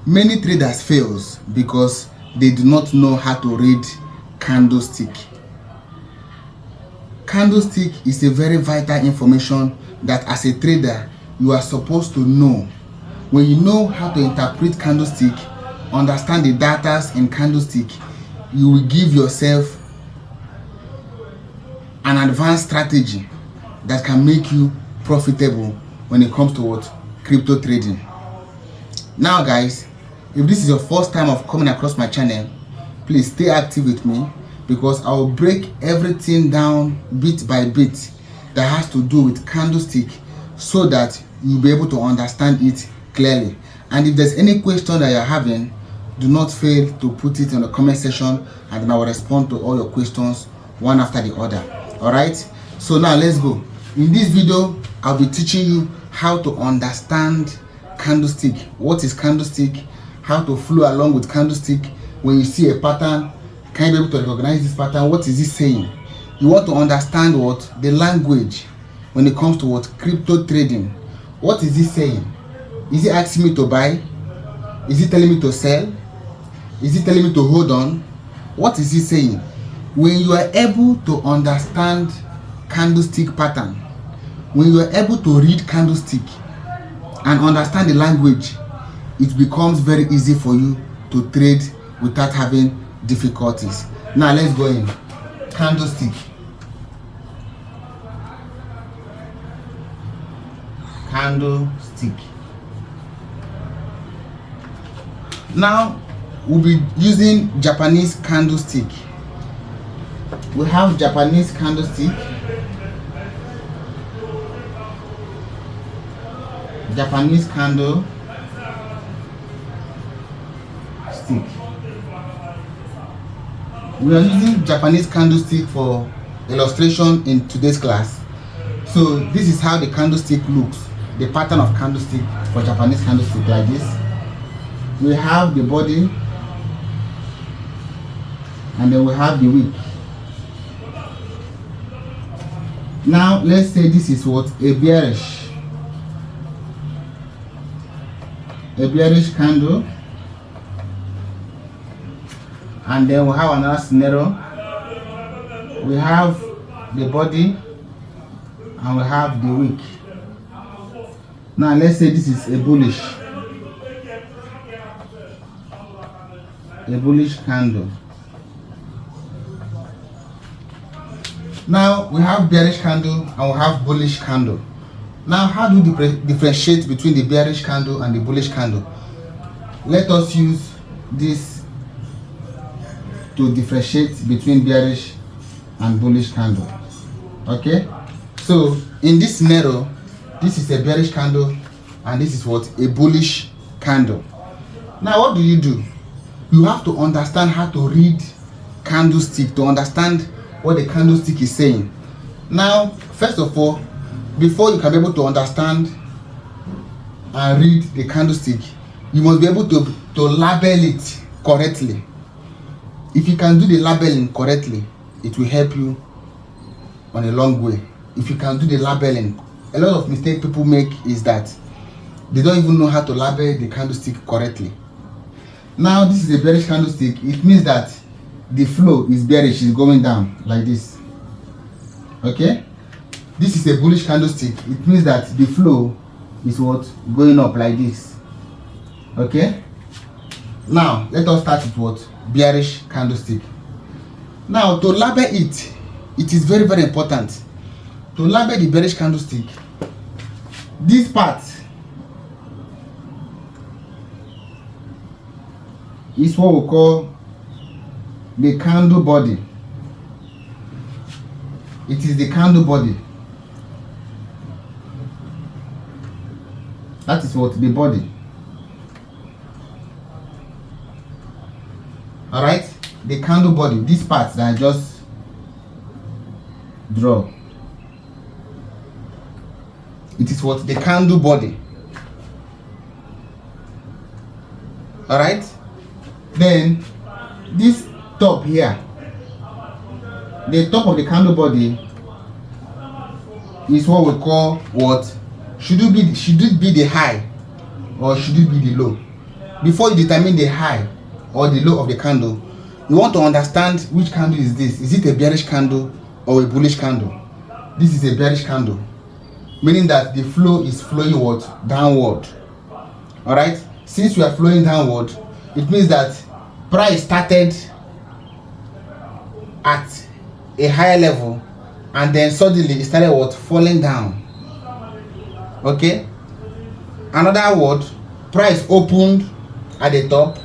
Many traders fails because they do not know how to read candlestick. Candlestick is a very vital information that as a trader you are supposed to know. When you know how to interpret candlestick, understand the data in candlestick, you will give yourself an advanced strategy that can make you profitable when it comes to what? Crypto trading. Now guys, if this is your first time of coming across my channel, please stay active with me, because I will break everything down bit by bit that has to do with candlestick, so that you'll be able to understand it clearly. And if there's any question that you're having, do not fail to put it in the comment section, and then I will respond to all your questions one after the other. Alright, so now let's go. In this video, I'll be teaching you how to understand candlestick. What is candlestick? How to flow along with candlestick. When you see a pattern, can you be able to recognize this pattern? What is it saying? You want to understand what? The language when it comes to what? Crypto trading. What is it saying? Is it asking me to buy? Is it telling me to sell? Is it telling me to hold on? What is it saying? When you are able to understand candlestick pattern, when you are able to read candlestick and understand the language, it becomes very easy for you to trade without having difficulties. Now let's go in. Candlestick. Candlestick. Now we'll be using Japanese candlestick. We have Japanese candlestick, Japanese candle stick. We are using Japanese candlestick for illustration in today's class. So this is how the candlestick looks, the pattern of candlestick for Japanese candlestick, like this. We have the body, and then we have the wick. Now let's say this is what? A bearish candle, and then we have another scenario. We have the body and we have the wick. Now let's say this is a bullish candle. Now we have bearish candle and we have bullish candle. Now how do you differentiate between the bearish candle and the bullish candle? Let us use this to differentiate between bearish and bullish candle. Okay, so in this scenario, this is a bearish candle and this is what? A bullish candle. Now what do? You have to understand how to read candlestick to understand what the candlestick is saying. Now first of all, before you can be able to understand and read the candlestick, you must be able to label it correctly. If you can do the labeling correctly, it will help you on a long way. If you can do the labeling, a lot of mistakes people make is that they don't even know how to label the candlestick correctly. Now this is a bearish candlestick. It means that the flow is bearish, is going down like this. Okay, this is a bullish candlestick. It means that the flow is what? Going up like this. Okay, now let us start with what? Bearish candlestick. Now to label it, it is very, very important to label the bearish candlestick. This part is what we call the candle body. It is the candle body. That is what? The body. Alright, the candle body, this part that I just draw, it is what? The candle body. Alright, then this top here, the top of the candle body is what we call what? Should it be the high or should it be the low? before you determine the high or the low of the candle, you want to understand which candle is this. Is it a bearish candle or a bullish candle? This is a bearish candle, meaning that the flow is flowing what? Downward. All right, since we are flowing downward, it means that price started at a higher level and then suddenly it started what? Falling down. Okay, another word, price opened at the top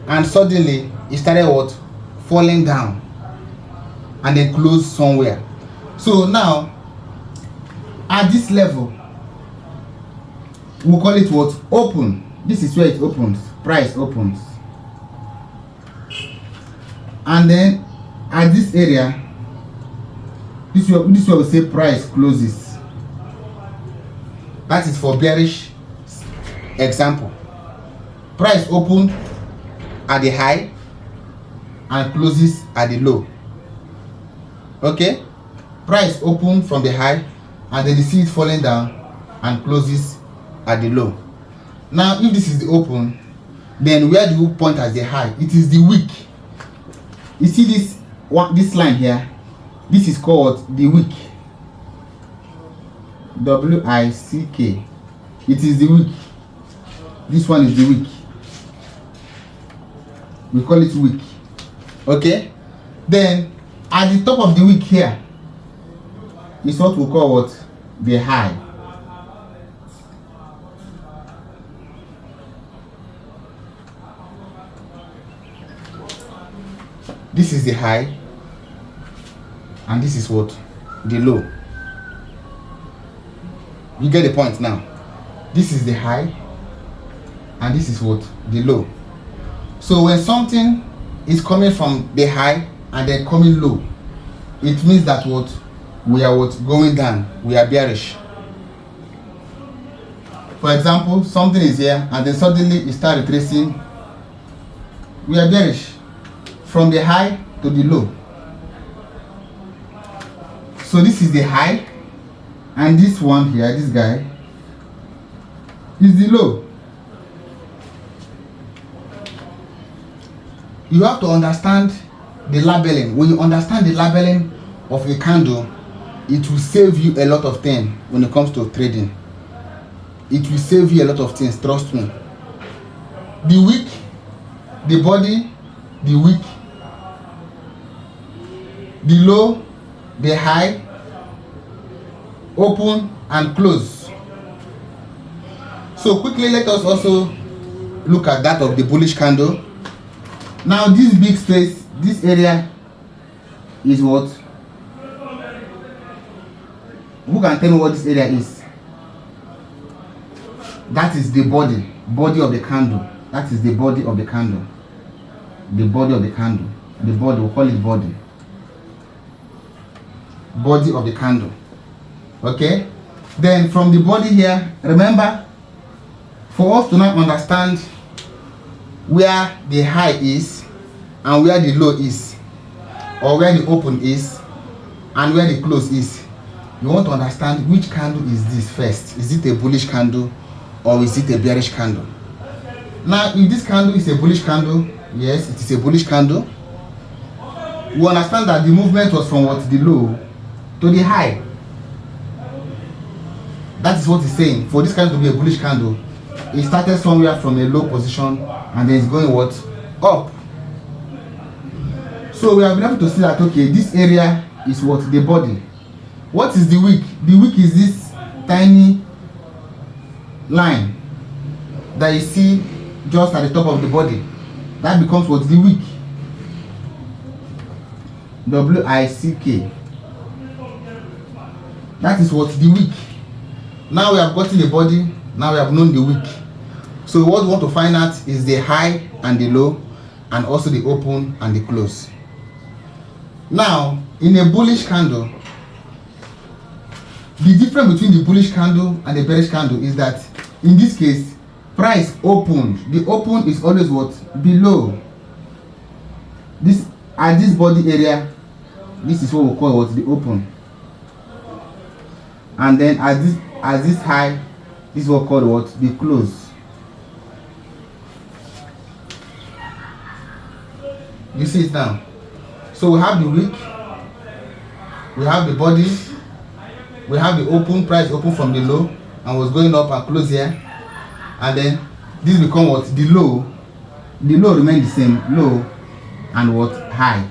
and suddenly it started what? Falling down and then closed somewhere. So now at this level we'll call it what? Open. This is where it opens. Price opens. And then at this area, this is where we say price closes. That is for bearish example. Price opened at the high and closes at the low. Okay, price opened from the high and then you see it falling down and closes at the low. Now if this is the open, then where do you point as the high? It is the wick. You see this line here, this is called the wick. W-I-C-K. It is the wick. This one is the wick. We call it wick. Okay, then at the top of the wick here is what we call what? The high. This is the high and this is what? The low. You get the point now. This is the high and this is what? The low. So when something is coming from the high and then coming low, it means that what? We are what? Going down. We are bearish. For example, something is here and then suddenly it starts retracing. We are bearish. From the high to the low. So this is the high and this one here, this guy, is the low. You have to understand the labeling. When you understand the labeling of a candle, it will save you a lot of things when it comes to trading. It will save you a lot of things, trust me. The wick, the body, the wick, the low, the high, open and close. So quickly let us also look at that of the bullish candle. Now this big space, this area is what? Who can tell me what this area is? That is the body of the candle. That is the body of the candle. The body of the candle. The body, we'll call it body. Body of the candle. Okay, then from the body here, remember, for us to now understand where the high is and where the low is, or where the open is and where the close is, you want to understand which candle is this first. Is it a bullish candle or is it a bearish candle? Now if this candle is a bullish candle, yes, it is a bullish candle, we understand that the movement was from what? The low to the high. That is what it's saying. For this candle to be a bullish candle, it started somewhere from a low position and then it's going what? Up. So we have been able to see that, okay, this area is what? The body. What is the wick? The wick is this tiny line that you see just at the top of the body. That becomes what? The wick. W-I-C-K. That is what? The wick. Now we have gotten the body, now we have known the wick. So what we want to find out is the high and the low, and also the open and the close. Now in a bullish candle, the difference between the bullish candle and the bearish candle is that in this case, price opened. The open is always what? Below. This at this body area, this is what we call what? The open. And then at this high, this is what we call what? The close. You see it now. So we have the wick, we have the body, we have the open, price open from the low and was going up and close here, and then this become what? The low remain the same, low and what? High.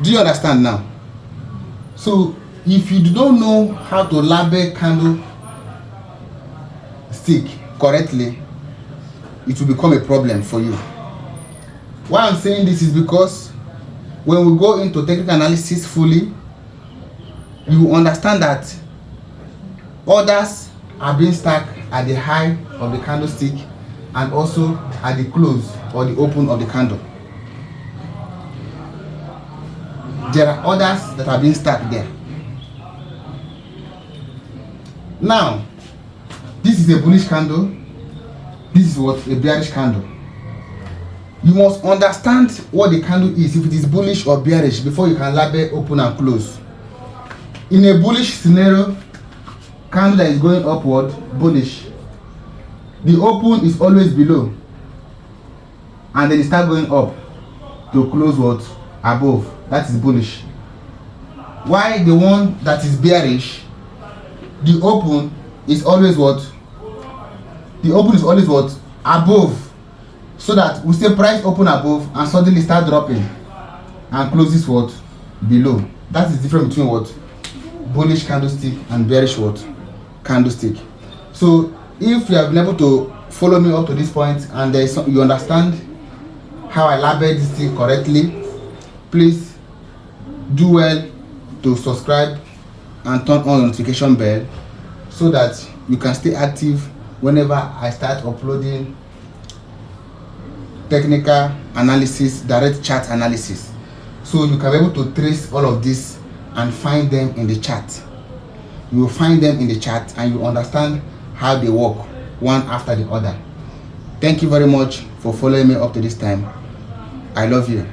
Do you understand now? So if you don't know how to label candlestick correctly, it will become a problem for you. Why I'm saying this is because when we go into technical analysis fully, you understand that orders are being stacked at the high of the candlestick and also at the close or the open of the candle. There are orders that are being stacked there. Now, this is a bullish candle. This is what? A bearish candle. You must understand what the candle is, if it is bullish or bearish, before you can label open and close. In a bullish scenario, candle that is going upward, bullish, the open is always below and then it start going up to close what? Above. That is bullish. Why the one that is bearish, the open is always what? The open is always what? Above. So that we say price open above and suddenly start dropping and closes what? Below. That is different between what? Bullish candlestick and bearish what? Candlestick. So if you have been able to follow me up to this point and there is some, you understand how I label this thing correctly, please do well to subscribe and turn on the notification bell so that you can stay active whenever I start uploading technical analysis, direct chart analysis, so you can be able to trace all of this and find them in the chart. You will find them in the chart and you understand how they work one after the other. Thank you very much for following me up to this time. I love you.